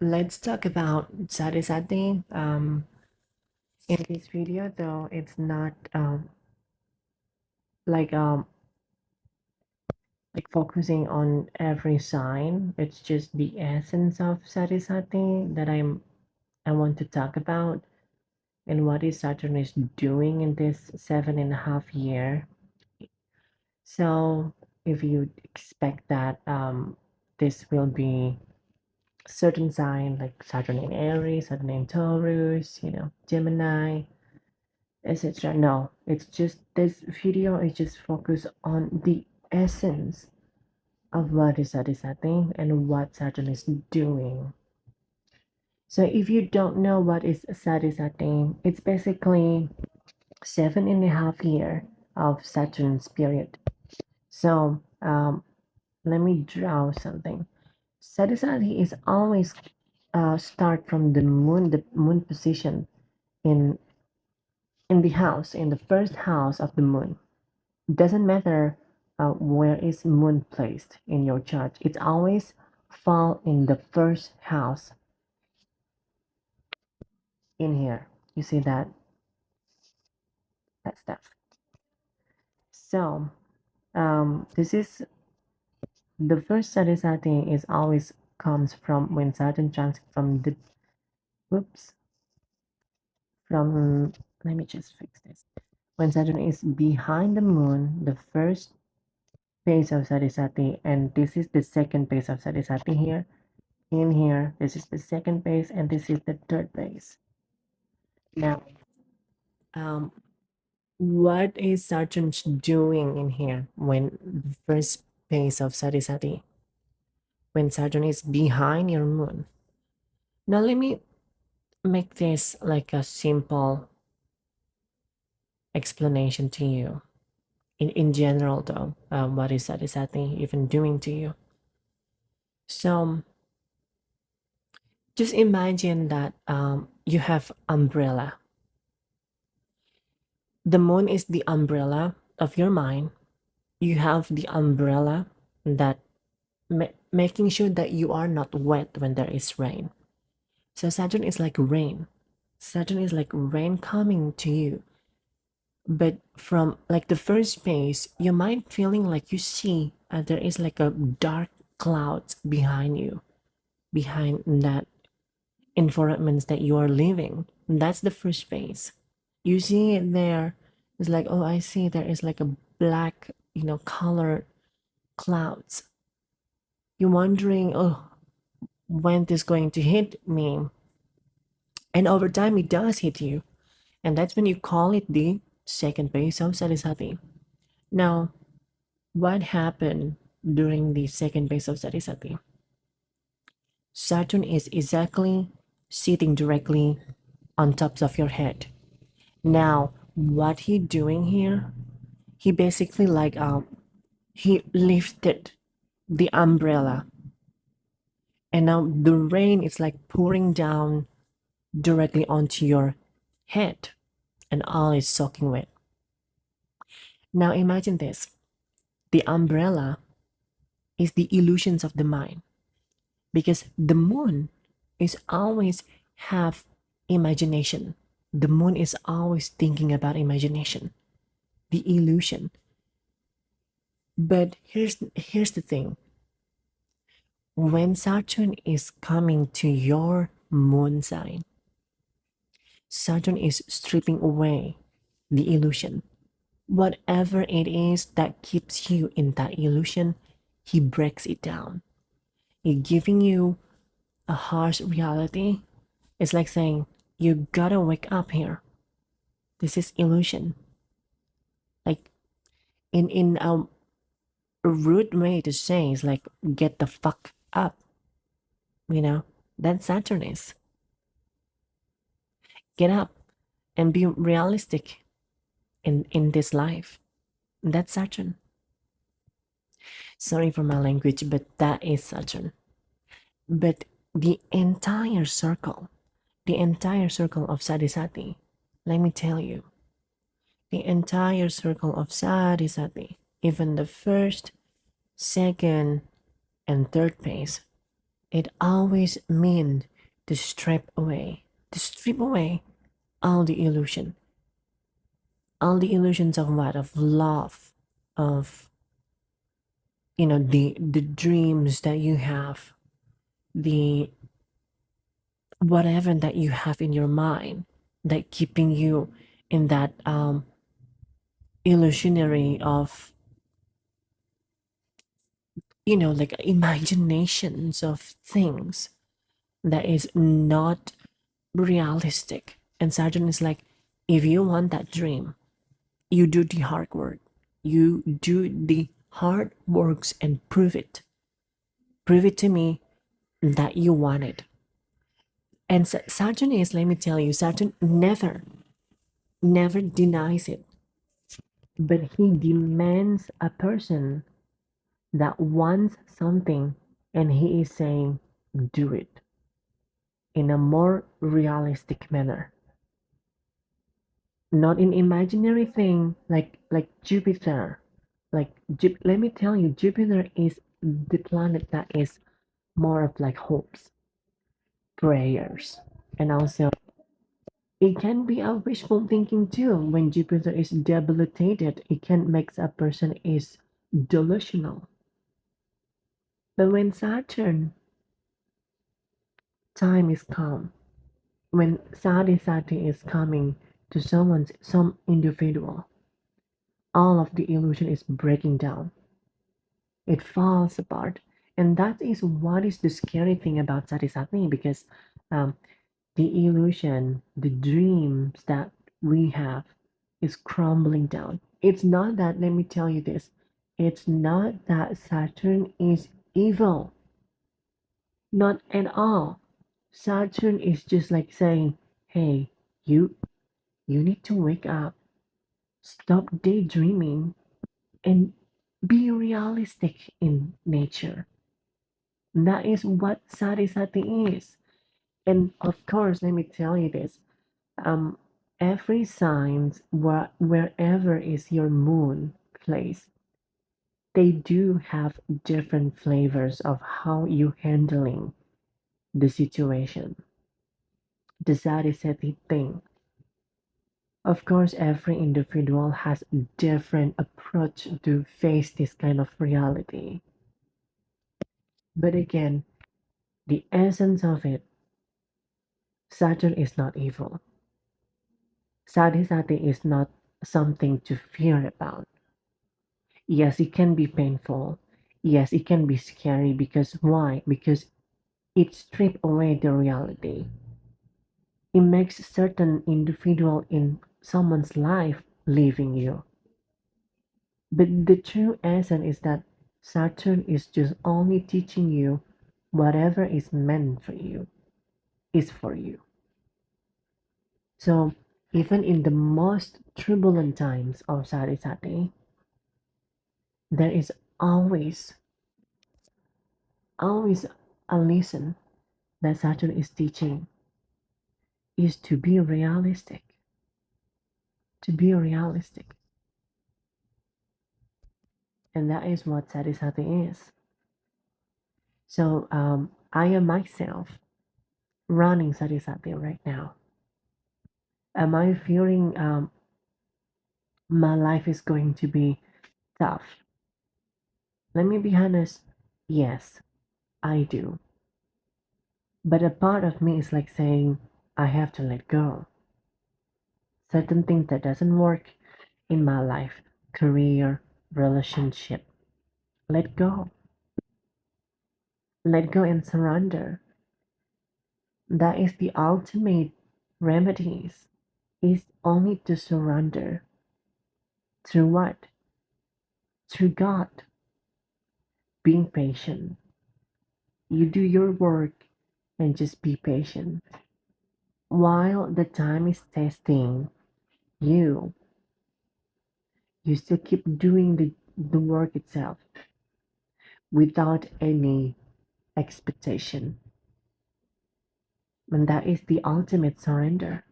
let's talk about Sade Sati. In this video, though, it's not like like focusing on every sign. It's just the essence of Sade Sati that I want to talk about and what is Saturn is doing in this 7.5 year. So if you expect that this will be certain sign like Saturn in Aries, Saturn in Taurus, Gemini, etc. No, it's just this video is just focused on the essence of what is Sadisati and what Saturn is doing. So if you don't know what is Sadisati, it's basically 7.5 year of Saturn's period. So let me draw something. Sadisati is always start from the moon position in in the first house of the moon. Doesn't matter where is moon placed in your chart. It's always fall in the first house in here. You see that stuff. So this is the first Sadisati is always comes from when Saturn transit from the oops from let me just fix this. When Saturn is behind the moon, the first phase of Sadisati, and this is the second phase of Sadisati here. In here, this is the second base and this is the third base. Now, um, what is Saturn doing in here when the first base of Sati Sati? When Saturn is behind your moon. Now, let me make this like a simple explanation to you. In general, though, what is Sati Sati even doing to you? So, just imagine that you have umbrella. The moon is the umbrella of your mind. You have the umbrella that making sure that you are not wet when there is rain. So Saturn is like rain. Saturn is like rain coming to you. But from like the first phase, you might feeling like you see there is like a dark clouds behind you, behind that environments that you are living. That's the first phase. You see it there. It's like, oh, I see there is like a black, color clouds. You're wondering, oh, when this going to hit me? And over time, it does hit you. And that's when you call it the second phase of Sade Sati. Now, what happened during the second phase of Sade Sati? Saturn is exactly sitting directly on top of your head. Now, what he doing here? He basically like he lifted the umbrella, and now the rain is like pouring down directly onto your head, and all is soaking wet. Now imagine this. The umbrella is the illusions of the mind because the moon is always have imagination. The moon is always thinking about imagination, the illusion. But here's the thing. When Saturn is coming to your moon sign, Saturn is stripping away the illusion. Whatever it is that keeps you in that illusion, he breaks it down. He's giving you a harsh reality. It's like saying, you gotta wake up here. This is illusion. Like in a rude way to say is like get the fuck up. You know, that's Saturn is. Get up and be realistic in this life. That's Saturn. Sorry for my language, but that is Saturn. But the entire circle of Sadisati, let me tell you, the entire circle of Sadisati, even the first, second, and third phase, It always means to strip away all the illusion, all the illusions of what? Of love, of, the dreams that you have, the whatever that you have in your mind that keeping you in that illusionary of, like imaginations of things that is not realistic. And Saturn is like, if you want that dream, you do the hard work. You do the hard works and prove it. Prove it to me that you want it. And Saturn is, let me tell you, Saturn never denies it, but he demands a person that wants something, and he is saying, do it in a more realistic manner, not in imaginary thing like Jupiter. Let me tell you, Jupiter is the planet that is more of like hopes, prayers, and also it can be a wishful thinking too. When Jupiter is debilitated, it can make a person is delusional. But when Saturn time is calm, when Sade Sati is coming to some individual, all of the illusion is breaking down. It falls apart. And that is what is the scary thing about Sade Sati, because um, the illusion, the dreams that we have is crumbling down. It's not that, let me tell you this, it's not that Saturn is evil. Not at all. Saturn is just like saying, hey, you need to wake up, stop daydreaming, and be realistic in nature. That is what Sati Sati is. And of course, let me tell you this. Um, every signs wherever is your moon place, they do have different flavors of how you handling the situation. The Sati Sati thing. Of course, every individual has a different approach to face this kind of reality. But again, the essence of it, Saturn is not evil. Sadhisati is not something to fear about. Yes, it can be painful. Yes, it can be scary because why? Because it strips away the reality. It makes certain individual in someone's life leaving you. But the true essence is that Saturn is just only teaching you whatever is meant for you is for you. So even in the most turbulent times of Sadhisati, there is always, always a lesson that Saturn is teaching is to be realistic. To be realistic. And that is what Sadhisati is. So I am myself running Sadhisati right now. Am I feeling my life is going to be tough? Let me be honest. Yes, I do. But a part of me is like saying, I have to let go. Certain things that doesn't work in my life, career, relationship. Let go. Let go and surrender. That is the ultimate remedies. Is only to surrender. Through what? Through God. Being patient. You do your work and just be patient. While the time is testing you, you still keep doing the work itself without any expectation. And that is the ultimate surrender.